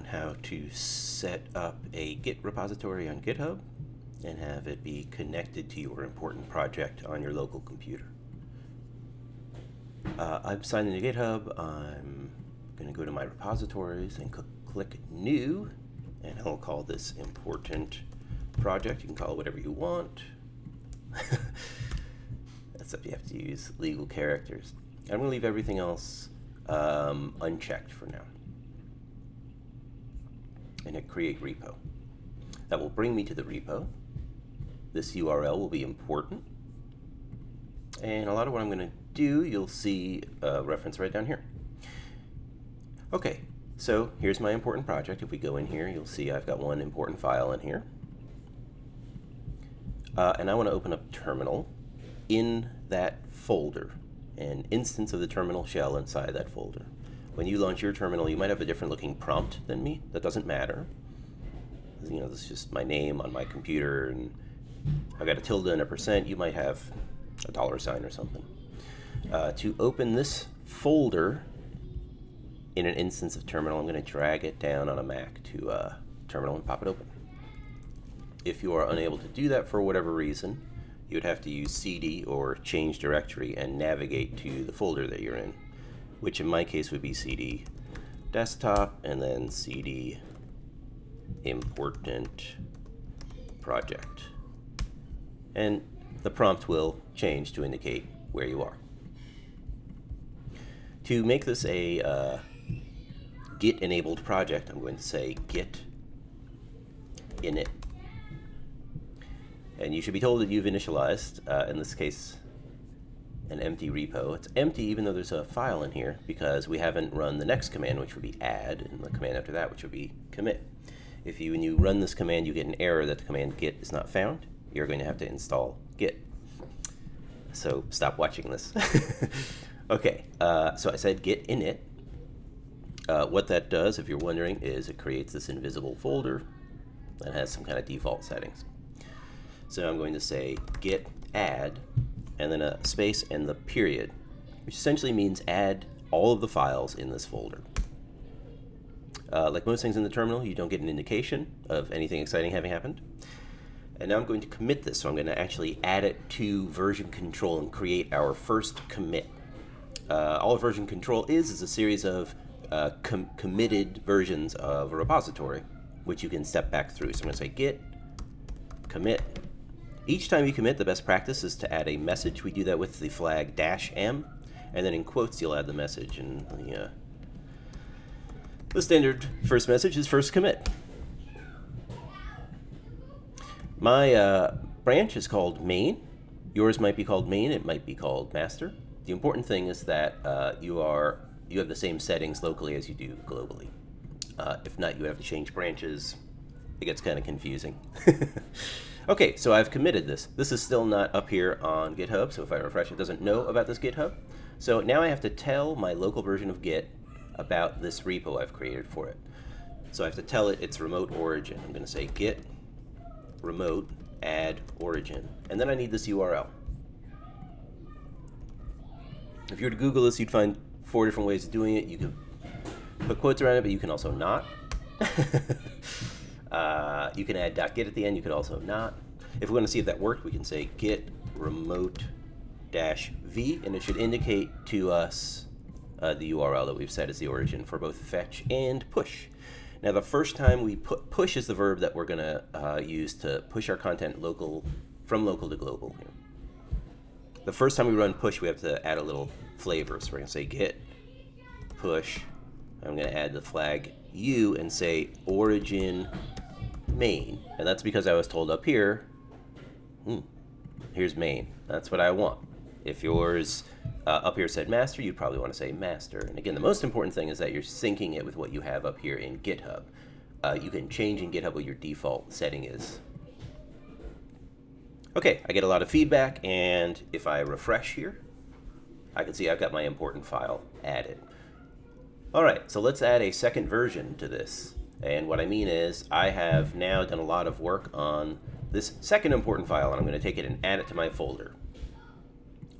how to set up a Git repository on GitHub and have it be connected to your important project on your local computer. I'm signed into GitHub. I'm going to go to my repositories and click New, and I'll call this Important Project. You can call it whatever you want. Except you have to use legal characters. I'm going to leave everything else unchecked for now. And hit Create Repo. That will bring me to the repo. This URL will be important. And a lot of what I'm going to do, you'll see a reference right down here. Okay, so here's my important project. If we go in here, you'll see I've got one important file in here. And I want to open up terminal in that folder, an instance of the terminal shell inside that folder. When you launch your terminal, you might have a different looking prompt than me. That doesn't matter. You know, this is just my name on my computer, and I've got a tilde and a %. You might have a $sign or something. To open this folder in an instance of terminal, I'm going to drag it down on a Mac to terminal and pop it open. If you are unable to do that for whatever reason, you would have to use cd or change directory and navigate to the folder that you're in, which in my case would be cd desktop and then cd important project. And the prompt will change to indicate where you are. To make this a Git enabled project, I'm going to say Git init. And you should be told that you've initialized, in this case, an empty repo. It's empty even though there's a file in here because we haven't run the next command, which would be add, and the command after that, which would be commit. When you run this command, you get an error that the command git is not found. You're going to have to install git. So stop watching this. Okay, so I said git init. What that does, if you're wondering, is it creates this invisible folder that has some kind of default settings. So I'm going to say git add, and then a space and the period, which essentially means add all of the files in this folder. Like most things in the terminal, you don't get an indication of anything exciting having happened. And now I'm going to commit this, so I'm going to actually add it to version control and create our first commit. All version control is a series of committed versions of a repository, which you can step back through. So I'm going to say git commit. Each time you commit, the best practice is to add a message. We do that with the flag -m, and then in quotes you'll add the message. And the standard first message is first commit. My branch is called main. Yours might be called main. It might be called master. The important thing is that you have the same settings locally as you do globally. If not, you have to change branches. It gets kind of confusing. Okay, so I've committed this. This is still not up here on GitHub, so if I refresh, it doesn't know about this GitHub. So now I have to tell my local version of Git about this repo I've created for it. So I have to tell it its remote origin. I'm going to say Git Remote Add Origin, and then I need this URL. If you were to Google this, you'd find 4 different ways of doing it. You could put quotes around it, but you can also not. You can add .git at the end. You could also not. If we want to see if that worked, we can say Git Remote -v, and it should indicate to us the URL that we've set as the origin for both fetch and push. Now, the first time we push is the verb that we're going to use to push our content from local to global. The first time we run push, we have to add a little flavor. So we're going to say git push. I'm going to add the flag u and say origin main. And that's because I was told up here, here's main. That's what I want. If yours up here said master, you'd probably want to say master. And again, the most important thing is that you're syncing it with what you have up here in GitHub. You can change in GitHub what your default setting is. Okay, I get a lot of feedback, and if I refresh here, I can see I've got my important file added. All right, so let's add a second version to this. And what I mean is I have now done a lot of work on this second important file, and I'm going to take it and add it to my folder.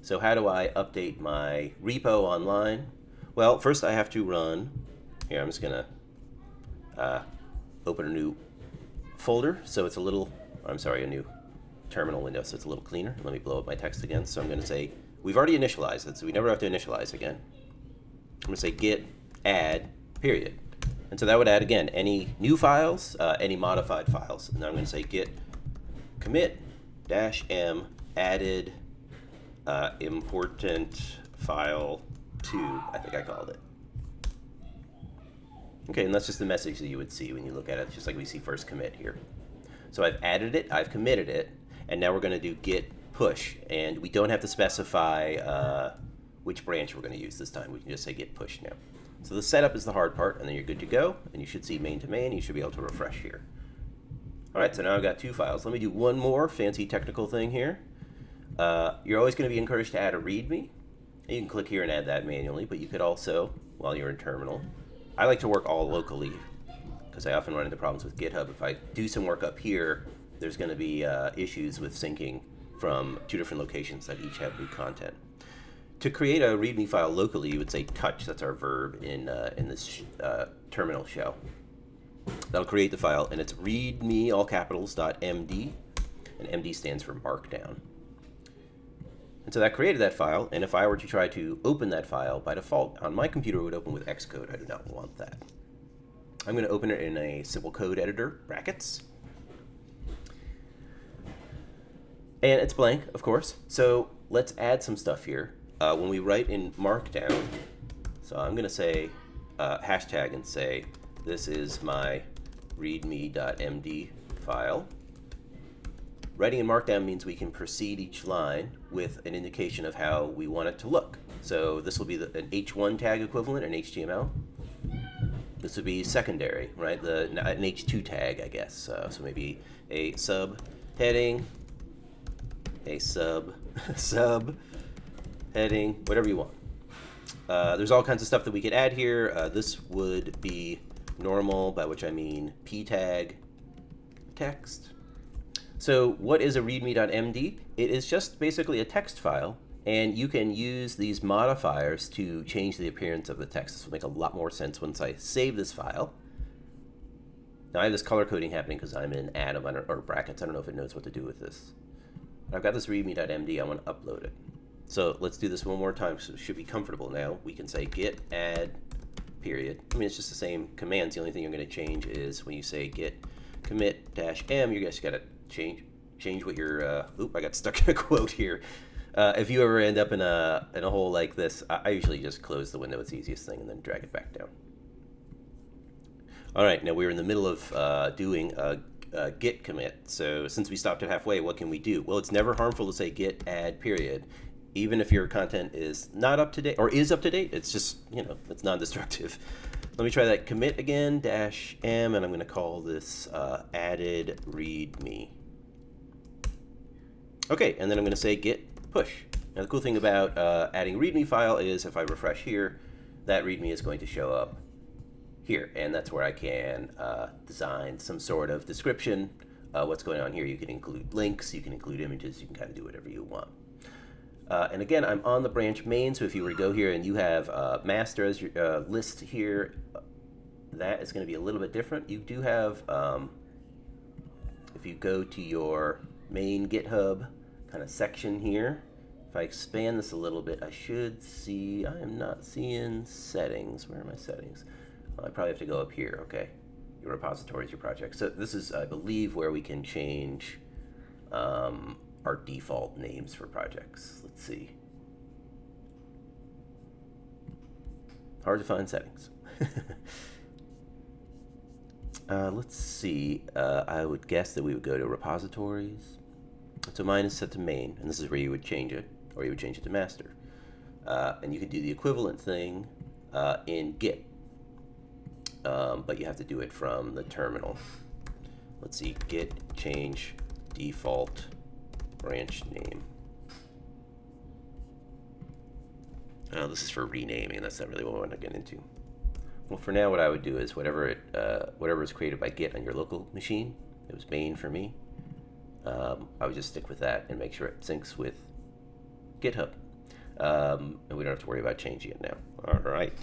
So how do I update my repo online? Well, first I have to run, here I'm just going to open a new folder, so it's a little, I'm sorry, a new terminal window, so it's a little cleaner. Let me blow up my text again. So I'm going to say, we've already initialized it, so we never have to initialize again. I'm going to say git add period. And so that would add, again, any new files, any modified files. And now I'm going to say git commit -m added important file 2, I think I called it. Okay, and that's just the message that you would see when you look at it, just like we see first commit here. So I've added it, I've committed it, and now we're going to do git push. And we don't have to specify which branch we're going to use this time. We can just say git push now. So the setup is the hard part, and then you're good to go, and you should see main to main. You should be able to refresh here. All right, so now I've got 2 files. Let me do one more fancy technical thing here. You're always going to be encouraged to add a README. You can click here and add that manually, but you could also, while you're in terminal, I like to work all locally because I often run into problems with GitHub. If I do some work up here, there's going to be issues with syncing from 2 different locations that each have new content. To create a README file locally, you would say touch. That's our verb in this terminal shell. That'll create the file, and it's readme, all capitals, .md, and MD stands for Markdown. And so that created that file, and if I were to try to open that file, by default, on my computer, it would open with Xcode. I do not want that. I'm going to open it in a simple code editor, brackets. And it's blank, of course. So let's add some stuff here. When we write in Markdown, so I'm going to say hashtag and say, this is my readme.md file. Writing in Markdown means we can precede each line with an indication of how we want it to look. So this will be an H1 tag equivalent in HTML. This would be secondary, right? An H2 tag, I guess. So maybe a sub heading, a sub heading, whatever you want. There's all kinds of stuff that we could add here. This would be normal, by which I mean p tag text. So what is a readme.md? It is just basically a text file, and you can use these modifiers to change the appearance of the text. This will make a lot more sense once I save this file. Now I have this color coding happening because I'm in atom or brackets. I don't know if it knows what to do with this. I've got this readme.md. I want to upload it. So let's do this one more time, so it should be comfortable now. We can say git add period. I mean, it's just the same commands. The only thing you're going to change is when you say git commit -m, you guys got to change what your oop, I got stuck in a quote here. If you ever end up in a hole like this, I usually just close the window. It's the easiest thing, and then drag it back down. All right, now we're in the middle of doing a git commit. So since we stopped at halfway, what can we do? Well, it's never harmful to say git add period. Even if your content is not up to date or is up to date, it's just, it's non-destructive. Let me try that commit again, -m, and I'm going to call this added readme. Okay, and then I'm going to say git push. Now the cool thing about adding readme file is if I refresh here, that readme is going to show up here, and that's where I can design some sort of description. What's going on here? You can include links, you can include images, you can kind of do whatever you want. And again, I'm on the branch main, so if you were to go here and you have master as your list here, that is going to be a little bit different. You do have, if you go to your main GitHub kind of section here, if I expand this a little bit, I should see, I am not seeing settings. Where are my settings? Well, I probably have to go up here, okay. Your repositories, your project. So this is, I believe, where we can change our default names for projects. Let's see. Hard to find settings. Let's see. I would guess that we would go to repositories. So mine is set to main, and this is where you would change it, or you would change it to master. And you could do the equivalent thing in Git, but you have to do it from the terminal. Let's see. Git change default branch name. This is for renaming. That's not really what I want to get into. Well, for now, what I would do is whatever is created by Git on your local machine, it was main for me, I would just stick with that and make sure it syncs with GitHub. And we don't have to worry about changing it now. All right.